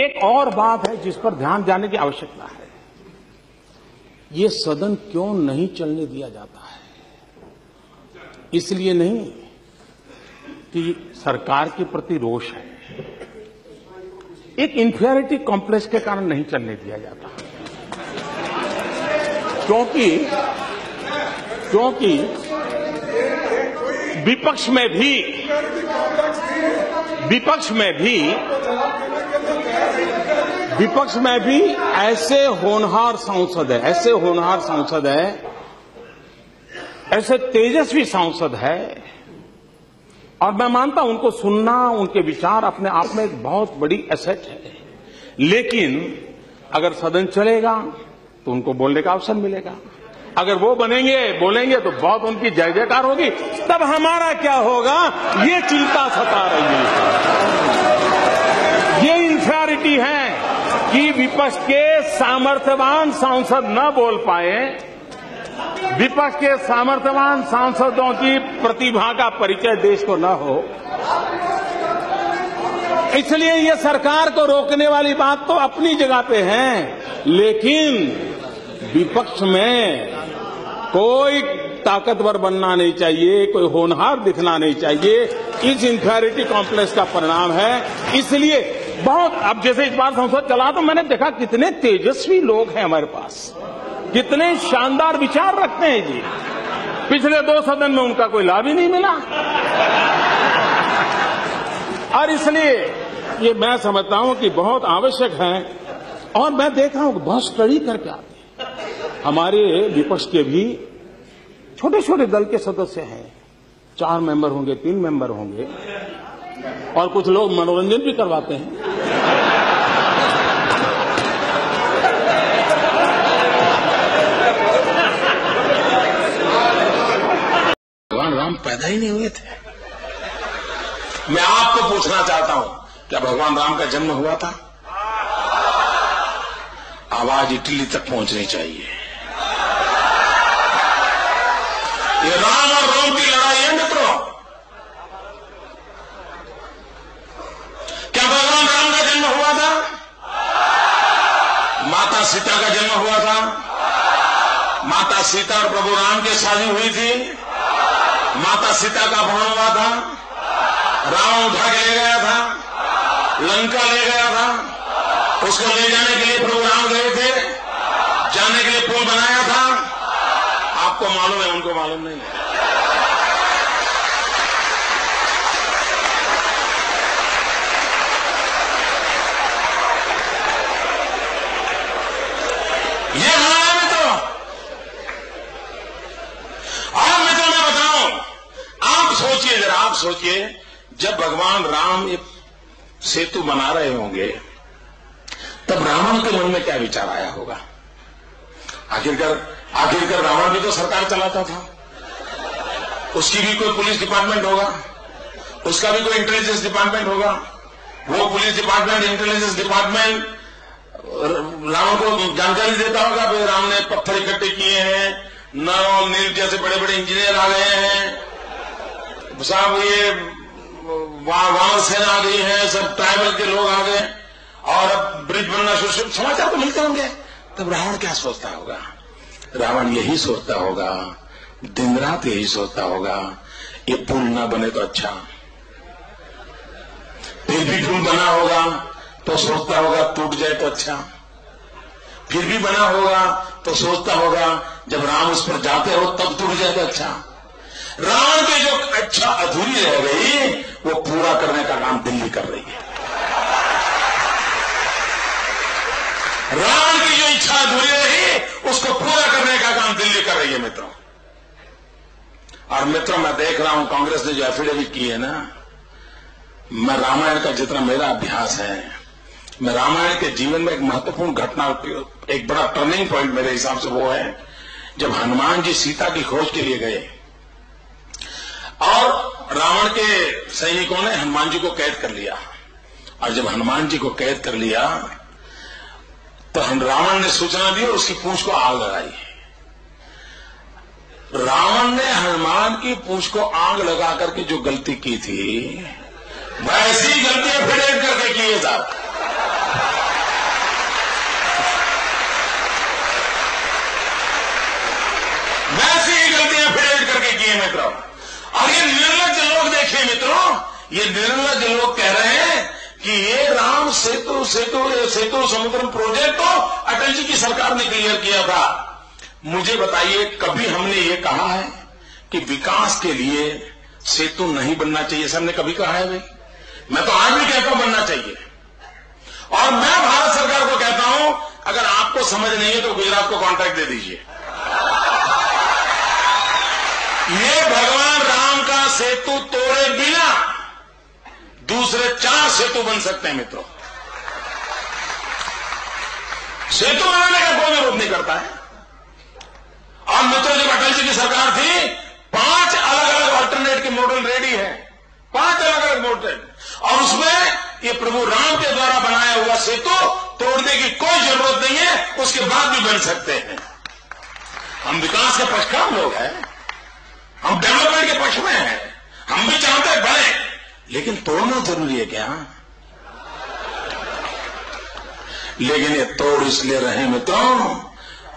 एक और बात है जिस पर ध्यान देने की आवश्यकता है। ये सदन क्यों नहीं चलने दिया जाता है? इसलिए नहीं कि सरकार के प्रति रोष है, एक इंफीरियरिटी कॉम्प्लेक्स के कारण नहीं चलने दिया जाता, क्योंकि विपक्ष में भी ऐसे होनहार सांसद है, ऐसे तेजस्वी सांसद है, और मैं मानता हूं उनको सुनना, उनके विचार अपने आप में एक बहुत बड़ी एसेट है। लेकिन अगर सदन चलेगा तो उनको बोलने का अवसर मिलेगा। अगर वो बोलेंगे तो बहुत उनकी जय जयकार होगी। तब हमारा क्या होगा, ये चिंता सता रही है। ये इंफीरियरिटी है कि विपक्ष के सामर्थ्यवान सांसद न बोल पाए, विपक्ष के सामर्थ्यवान सांसदों की प्रतिभा का परिचय देश को न हो। इसलिए ये सरकार को रोकने वाली बात तो अपनी जगह पे है, लेकिन विपक्ष में कोई ताकतवर बनना नहीं चाहिए, कोई होनहार दिखना नहीं चाहिए। इस इंफीरियरिटी कॉम्प्लेक्स का परिणाम है। इसलिए अब जैसे इस बार संसद चला तो मैंने देखा कितने तेजस्वी लोग हैं हमारे पास, कितने शानदार विचार रखते हैं जी। पिछले 2 सदन में उनका कोई लाभ ही नहीं मिला, और इसलिए ये मैं समझता हूं कि बहुत आवश्यक है। और मैं देख रहा हूं बहुत स्टडी करके आते हैं। हमारे विपक्ष के भी छोटे छोटे दल के सदस्य हैं, 4 मेंबर होंगे, 3 मेंबर होंगे, और कुछ लोग मनोरंजन भी करवाते हैं। भगवान राम पैदा ही नहीं हुए थे। मैं आपको पूछना चाहता हूं, क्या भगवान राम का जन्म हुआ था? आवाज इटली तक पहुंचनी चाहिए। ये राम और रोम की लड़ाई है मित्रों। क्या भगवान राम का जन्म हुआ था? माता सीता का जन्म हुआ था। माता सीता और प्रभु राम की शादी हुई थी। माता सीता का अपहरण हुआ था। रावण उठा के ले गया था, लंका ले गया था। उसको ले जाने के लिए प्रभु राम गए थे, जाने के लिए पुल बनाया था। आपको मालूम है, उनको मालूम नहीं है। ये हमारा मित्रों। और मित्रों मैं बताऊं, आप सोचिए, जरा आप सोचिए, जब भगवान राम एक सेतु बना रहे होंगे तब रावण के मन में क्या विचार आया होगा? आखिरकार रावण भी तो सरकार चलाता था। उसकी भी कोई पुलिस डिपार्टमेंट होगा, उसका भी कोई इंटेलिजेंस डिपार्टमेंट होगा। वो police department, intelligence department Ravana को जानकारी देता होगा, भाई राम ने पत्थर इकट्ठे किए हैं, नर और नील जैसे बड़े बड़े इंजीनियर आ गए हैं साहब, ये वानर सेना आ गई है, सब ट्राइबल के लोग आ गए, और अब ब्रिज बनना शुरू। समाचार तो मिलते होंगे। तब रावण क्या सोचता होगा? रावण यही सोचता होगा, दिन रात यही सोचता होगा, ये पुल ना बने तो अच्छा। फिर भी पुल बना होगा तो सोचता होगा टूट जाए तो अच्छा। फिर भी बना होगा तो सोचता होगा जब राम उस पर जाते हो तब टूट जाए तो अच्छा। रावण की जो अच्छा अधूरी रह गई, वो पूरा करने का काम दिल्ली कर रही है। रावण की जो इच्छा अधूरी रही, उसको पूरा करने का काम दिल्ली कर रही है मित्रों। और मित्रों मैं देख रहा हूं कांग्रेस ने जो एफिडेविट की है ना, मैं रामायण का जितना मेरा अभ्यास है, मैं रामायण के जीवन में एक महत्वपूर्ण घटना, एक बड़ा टर्निंग पॉइंट मेरे हिसाब से वो है जब हनुमान जी सीता की खोज के लिए गए और रावण के सैनिकों ने हनुमान जी को कैद कर लिया। और जब हनुमान जी को कैद कर लिया तो रावण ने सूचना दी और उसकी पूंछ को आग लगाई। रावण ने हनुमान की पूंछ को आग लगा करके जो गलती की थी, वैसी गलतियां फिर एक करके की है साहब। मित्रों। और ये निर्लज लोग देखिए मित्रों, ये निर्लज लोग कह रहे हैं कि ये राम सेतु समुद्रम प्रोजेक्ट तो अटल जी की सरकार ने क्लियर किया था। मुझे बताइए, कभी हमने ये कहा है कि विकास के लिए सेतु नहीं बनना चाहिए? सबने कभी कहा है भाई? मैं तो आज भी कहता हूं बनना चाहिए। और मैं भारत सरकार को कहता हूं, अगर आपको समझ नहीं है तो गुजरात को कॉन्ट्रैक्ट दे दीजिए। ये भगवान राम का सेतु तोड़े बिना दूसरे 4 सेतु बन सकते हैं मित्रों। सेतु बनाने का कोई विरोध नहीं करता है। और मित्रों, जब अटल जी की सरकार थी, 5 अलग अलग ऑल्टरनेट के मॉडल रेडी है, 5 अलग अलग मॉडल। और उसमें ये प्रभु राम के द्वारा बनाया हुआ सेतु तोड़ने की कोई जरूरत नहीं है, उसके बाद भी बन सकते हैं। हम विकास के पक्षकार लोग हैं, हम डेवलपमेंट के पक्ष में हैं, हम भी चाहते हैं बढ़े, लेकिन तोड़ना जरूरी है क्या? लेकिन ये तोड़ इसलिए रहे मित्रों,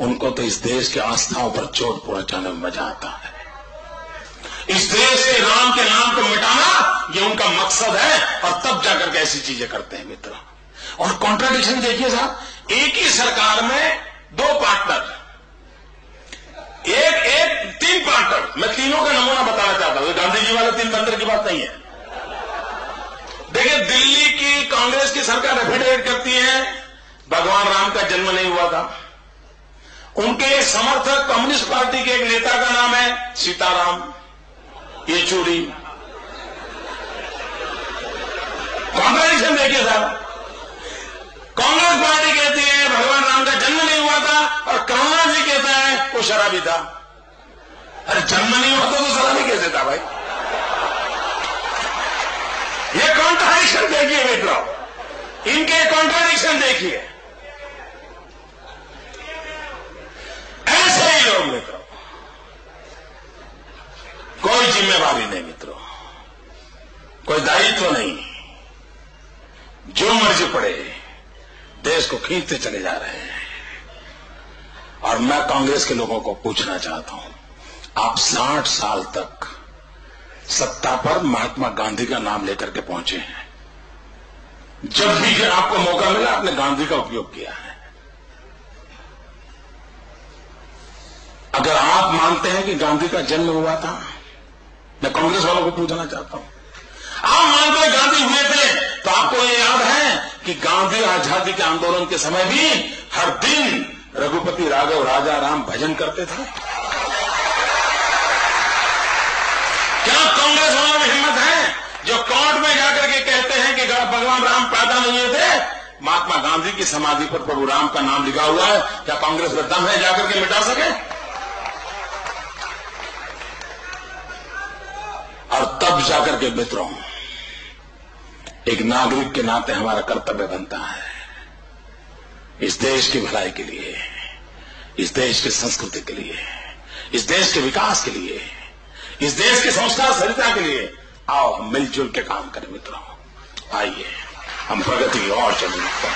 उनको तो इस देश की आस्थाओं पर चोट पहुंचाने में मजा आता है। इस देश के राम के नाम को मिटाना ये उनका मकसद है, और तब जाकर के ऐसी चीजें करते हैं मित्रों। और कॉन्ट्राडिक्शन देखिए साहब, एक ही सरकार में 2 पार्टनर, एक 3 पार्टनर। मैं तीनों का नमूना बताना चाहता हूं, गांधी जी वाले 3 बंदर की बात नहीं है। देखिए, दिल्ली की कांग्रेस की सरकार एफिडेविट करती है भगवान राम का जन्म नहीं हुआ था। उनके एक समर्थक कम्युनिस्ट पार्टी के एक नेता का नाम है सीताराम येचुरी। कॉन्ट्राडिक्शन देखिए साहब, कांग्रेस पार्टी कहती है भगवान राम का जन्म नहीं हुआ था, और कमलनाथ जी कहता है वो शराबी था। अरे जन्म नहीं हुआ तो शराबी कैसे था भाई? ये कॉन्ट्राडिक्शन देखिए मित्रों, इनके कॉन्ट्राडिक्शन देखिए। ऐसे ही लोग मित्रों, कोई जिम्मेवारी नहीं मित्रों, कोई दायित्व नहीं, जो मर्जी पड़े देश को खींचते चले जा रहे हैं। और मैं कांग्रेस के लोगों को पूछना चाहता हूं, आप 60 साल तक सत्ता पर महात्मा गांधी का नाम लेकर के पहुंचे हैं। जब भी आपको मौका मिला आपने गांधी का उपयोग किया है। अगर आप मानते हैं कि गांधी का जन्म हुआ था, मैं कांग्रेस वालों को पूछना चाहता हूं, आप मानते हैं गांधी हुए थे, तो आपको ये याद है कि गांधी आजादी के आंदोलन के समय भी हर दिन रघुपति राघव राजा राम भजन करते थे? क्या कांग्रेस वालों में हिम्मत है जो कोर्ट में जाकर के कहते हैं कि भगवान राम पैदा नहीं हुए थे, महात्मा गांधी की समाधि पर प्रभु राम का नाम लिखा हुआ है? क्या कांग्रेस में दम है जाकर के मिटा सके? और तब जाकर के मित्रों, एक नागरिक के नाते हमारा कर्तव्य बनता है इस देश की भलाई के लिए, इस देश की संस्कृति के लिए, इस देश के विकास के लिए, इस देश के संस्कार सरिता के लिए। आओ हम मिलजुल के काम करें मित्रों, आइए हम प्रगति की ओर चलें मित्रों,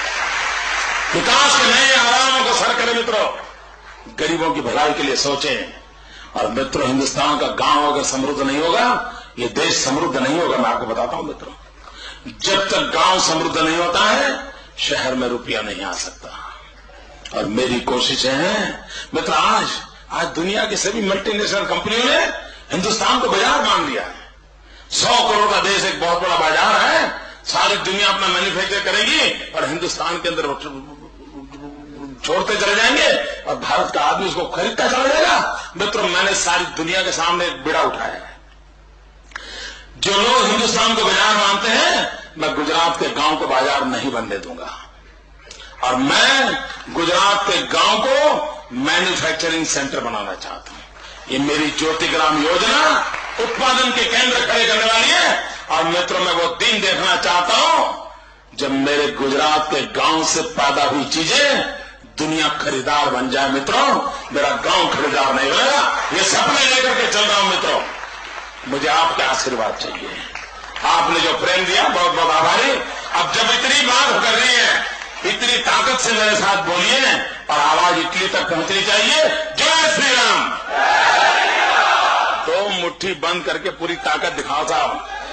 विकास के नए आयामों को सर करें मित्रों, गरीबों की भलाई के लिए सोचें। और मित्रों, हिंदुस्तान का गांव अगर समृद्ध नहीं होगा, ये देश समृद्ध नहीं होगा। मैं आपको बताता हूं मित्रों, जब तक गांव समृद्ध नहीं होता है, शहर में रुपया नहीं आ सकता। और मेरी कोशिशें हैं मित्र, आज दुनिया की सभी मल्टीनेशनल कंपनियों ने हिंदुस्तान को बाजार मान लिया है। 100 करोड़ का देश एक बहुत बड़ा बाजार है, सारी दुनिया अपना मैन्युफैक्चर करेगी और हिंदुस्तान के अंदर छोड़ते चले जाएंगे, और भारत का आदमी उसको खरीदता चला जाएगा। मित्रों, मैंने सारी दुनिया के सामने एक बीड़ा उठाया है। जो लोग हिंदुस्तान को बाजार मानते हैं, मैं गुजरात के गांव को बाजार नहीं बनने दूंगा, और मैं गुजरात के गांव को मैन्युफैक्चरिंग सेंटर बनाना चाहता हूं। ये मेरी ज्योतिग्राम योजना उत्पादन के केंद्र खड़े करने वाली है। और मित्रों, मैं वो दिन देखना चाहता हूं जब मेरे गुजरात के गांव से पैदा हुई चीजें दुनिया खरीदार बन जाए। मित्रों, मेरा गांव खरीदार नहीं बनेगा। ये सपने लेकर के चल रहा हूं मित्रों, मुझे आपके आशीर्वाद चाहिए। आपने जो प्रेम दिया, बहुत बहुत आभारी। अब जब इतनी बात कर रही है, इतनी ताकत से मेरे साथ बोलिए, और आवाज इटली तक पहुंचनी चाहिए। जय श्री राम। तो मुट्ठी बंद करके पूरी ताकत दिखाओ साहब।